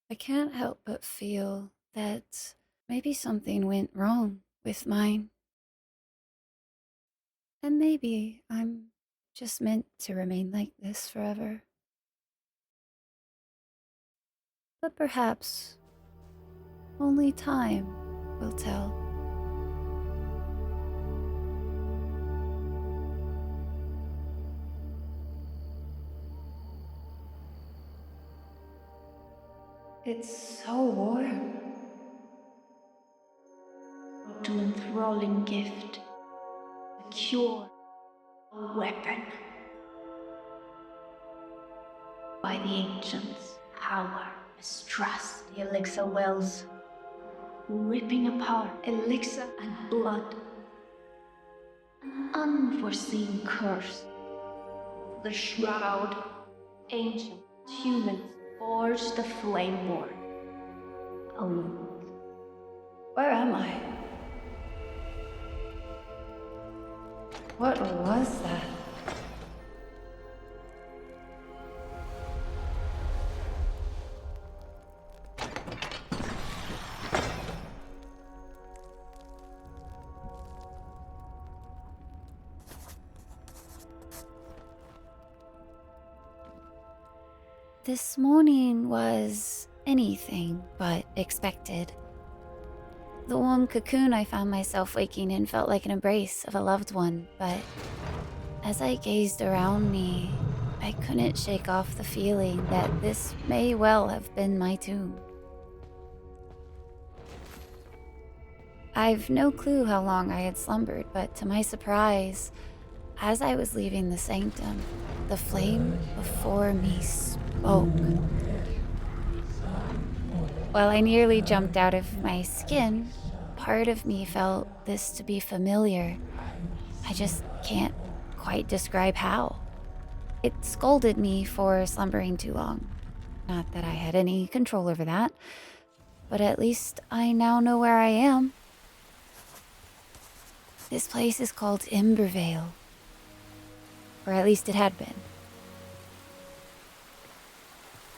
I can't help but feel that maybe something went wrong with mine. And maybe I'm just meant to remain like this forever. But perhaps only time will tell. It's so warm. To enthralling gift, a cure, a weapon. By the ancients, power, mistrust, the elixir wells, ripping apart elixir and blood. An unforeseen curse. The Shroud, ancient humans forged the Flameborn. Alone. Where am I? What was that? This morning was anything but expected. The warm cocoon I found myself waking in felt like an embrace of a loved one, but as I gazed around me, I couldn't shake off the feeling that this may well have been my tomb. I've no clue how long I had slumbered, but to my surprise, as I was leaving the sanctum, the flame before me spoke. While I nearly jumped out of my skin, part of me felt this to be familiar. I just can't quite describe how. It scolded me for slumbering too long. Not that I had any control over that, but at least I now know where I am. This place is called Emberil, or at least it had been.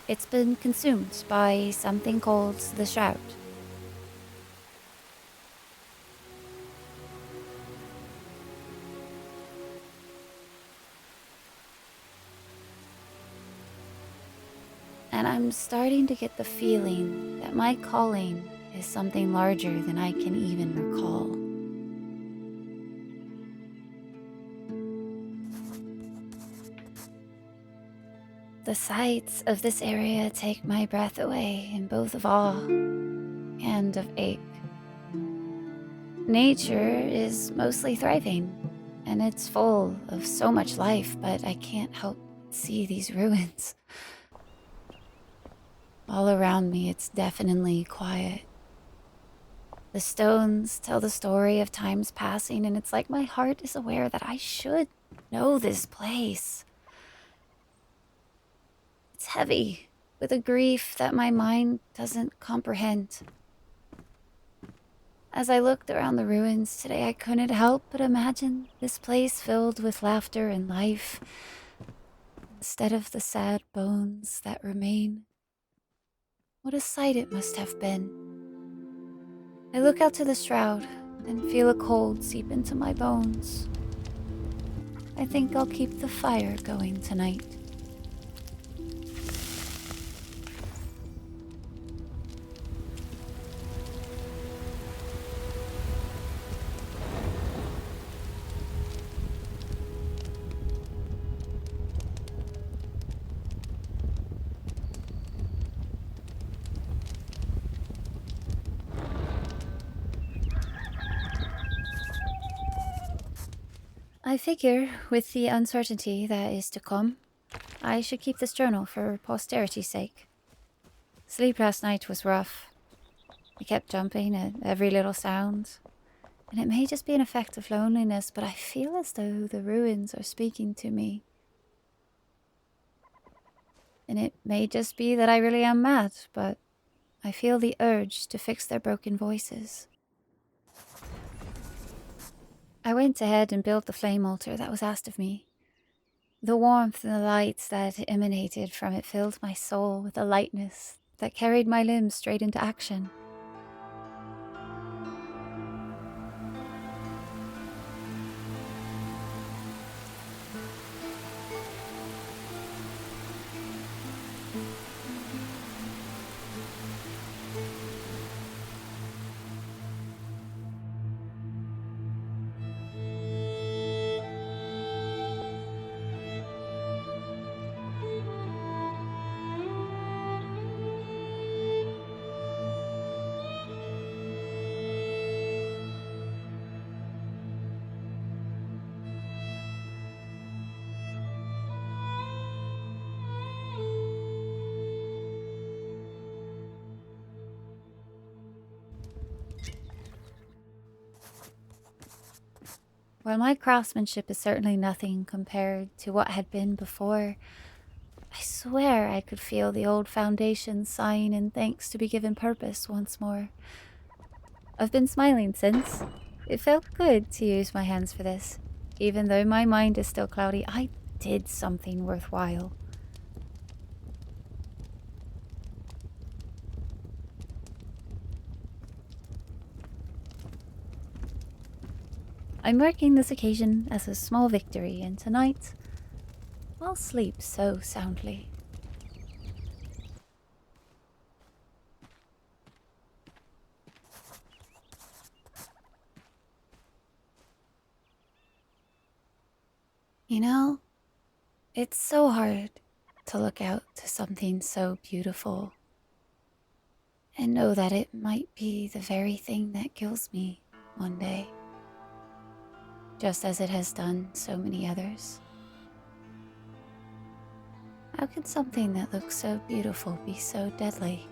It's been consumed by something called the Shroud. And I'm starting to get the feeling that my calling is something larger than I can even recall. The sights of this area take my breath away in both of awe and of ache. Nature is mostly thriving, and it's full of so much life, but I can't help but see these ruins. All around me, it's deafeningly quiet. The stones tell the story of times passing, and it's like my heart is aware that I should know this place. It's heavy with a grief that my mind doesn't comprehend. As I looked around the ruins today, I couldn't help but imagine this place filled with laughter and life, instead of the sad bones that remain. What a sight it must have been. I look out to the shroud and feel a cold seep into my bones. I think I'll keep the fire going tonight. I figure, with the uncertainty that is to come, I should keep this journal for posterity's sake. Sleep last night was rough. I kept jumping at every little sound, and it may just be an effect of loneliness, but I feel as though the ruins are speaking to me. And it may just be that I really am mad, but I feel the urge to fix their broken voices. I went ahead and built the flame altar that was asked of me. The warmth and the lights that emanated from it filled my soul with a lightness that carried my limbs straight into action. While my craftsmanship is certainly nothing compared to what had been before, I swear I could feel the old foundation sighing in thanks to be given purpose once more. I've been smiling since. It felt good to use my hands for this. Even though my mind is still cloudy, I did something worthwhile. I'm marking this occasion as a small victory, and tonight I'll sleep so soundly. You know, it's so hard to look out to something so beautiful and know that it might be the very thing that kills me one day, just as it has done so many others. How could something that looks so beautiful be so deadly?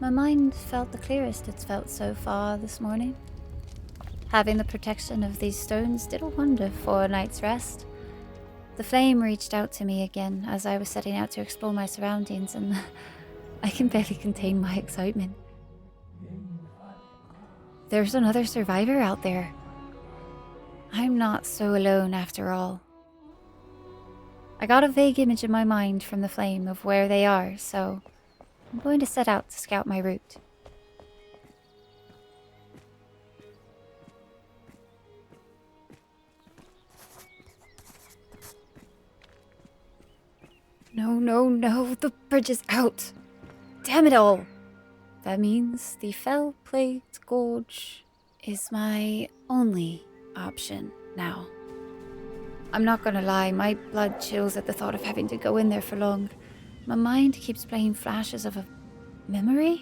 My mind felt the clearest it's felt so far this morning. Having the protection of these stones did a wonder for a night's rest. The flame reached out to me again as I was setting out to explore my surroundings, and I can barely contain my excitement. There's another survivor out there. I'm not so alone after all. I got a vague image in my mind from the flame of where they are, so I'm going to set out to scout my route. No, the bridge is out. Damn it all. That means the Fell-Plagued Gorge is my only option now. I'm not gonna lie, my blood chills at the thought of having to go in there for long. My mind keeps playing flashes of a memory?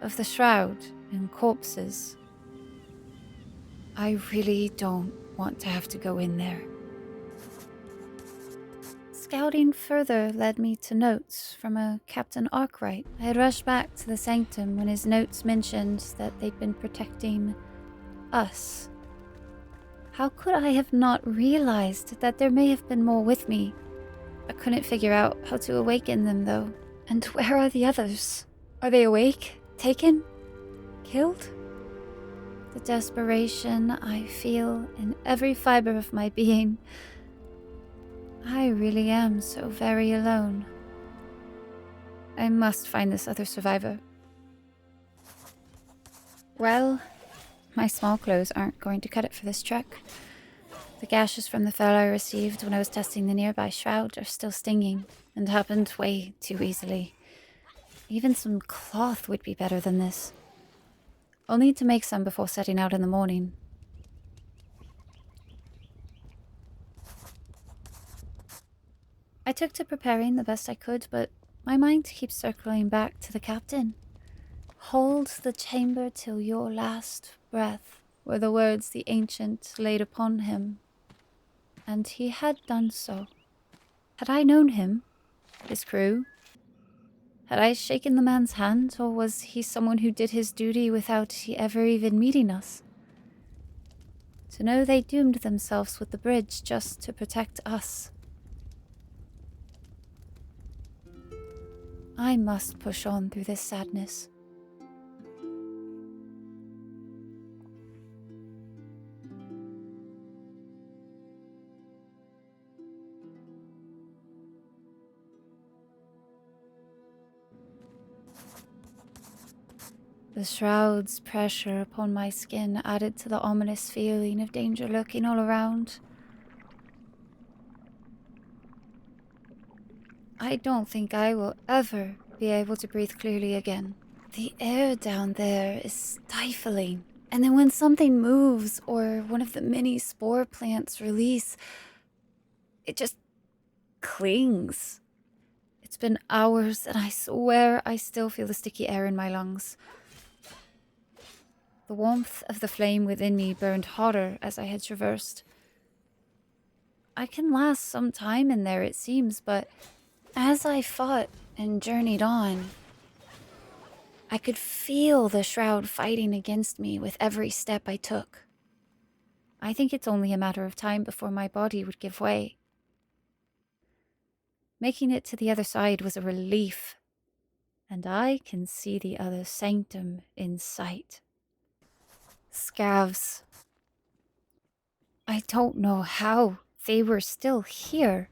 Of the Shroud and corpses. I really don't want to have to go in there. Scouting further led me to notes from a Captain Arkwright. I had rushed back to the sanctum when his notes mentioned that they'd been protecting us. How could I have not realized that there may have been more with me? I couldn't figure out how to awaken them, though. And where are the others? Are they awake? Taken? Killed? The desperation I feel in every fiber of my being. I really am so very alone. I must find this other survivor. Well, my small clothes aren't going to cut it for this trek. The gashes from the fell I received when I was testing the nearby shroud are still stinging, and happened way too easily. Even some cloth would be better than this. I'll need to make some before setting out in the morning. I took to preparing the best I could, but my mind keeps circling back to the captain. Hold the chamber till your last breath were the words the ancient laid upon him, and he had done so. Had I known him, his crew? Had I shaken the man's hand, or was he someone who did his duty without he ever even meeting us? To know they doomed themselves with the bridge just to protect us. I must push on through this sadness. The shroud's pressure upon my skin added to the ominous feeling of danger lurking all around. I don't think I will ever be able to breathe clearly again. The air down there is stifling, and then when something moves or one of the mini spore plants release, it just clings. It's been hours, and I swear I still feel the sticky air in my lungs. The warmth of the flame within me burned hotter as I had traversed. I can last some time in there, it seems, but as I fought and journeyed on, I could feel the shroud fighting against me with every step I took. I think it's only a matter of time before my body would give way. Making it to the other side was a relief, and I can see the other sanctum in sight. Scavs. I don't know how they were still here,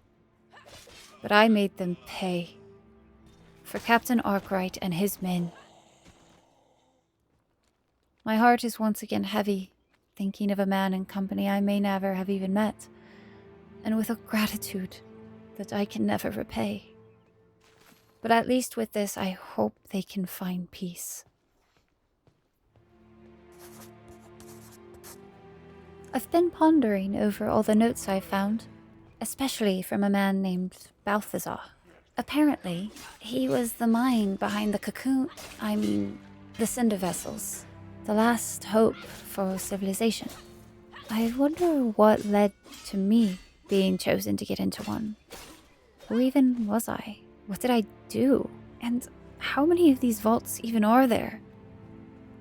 but I made them pay. For Captain Arkwright and his men. My heart is once again heavy, thinking of a man and company I may never have even met, and with a gratitude that I can never repay. But at least with this, I hope they can find peace. I've been pondering over all the notes I've found, especially from a man named Balthazar. Apparently, he was the mind behind the the cinder vessels, the last hope for civilization. I wonder what led to me being chosen to get into one. Who even was I? What did I do? And how many of these vaults even are there?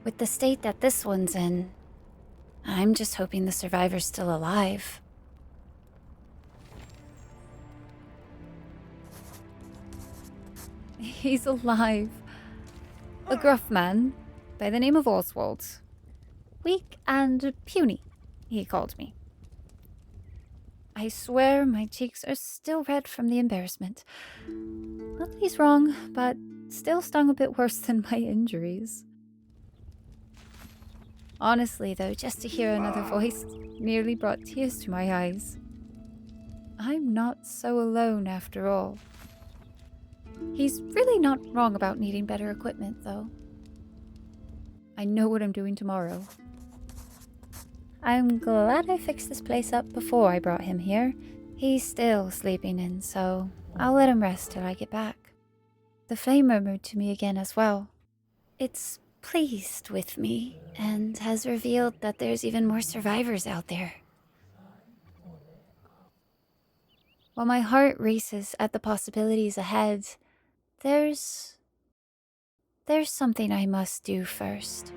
With the state that this one's in, I'm just hoping the survivor's still alive. He's alive. A gruff man by the name of Oswald. Weak and puny, he called me. I swear my cheeks are still red from the embarrassment. Not that he's wrong, but still stung a bit worse than my injuries. Honestly, though, just to hear another voice nearly brought tears to my eyes. I'm not so alone after all. He's really not wrong about needing better equipment, though. I know what I'm doing tomorrow. I'm glad I fixed this place up before I brought him here. He's still sleeping in, so I'll let him rest till I get back. The flame murmured to me again as well. It's pleased with me, and has revealed that there's even more survivors out there. While my heart races at the possibilities ahead, there's something I must do first.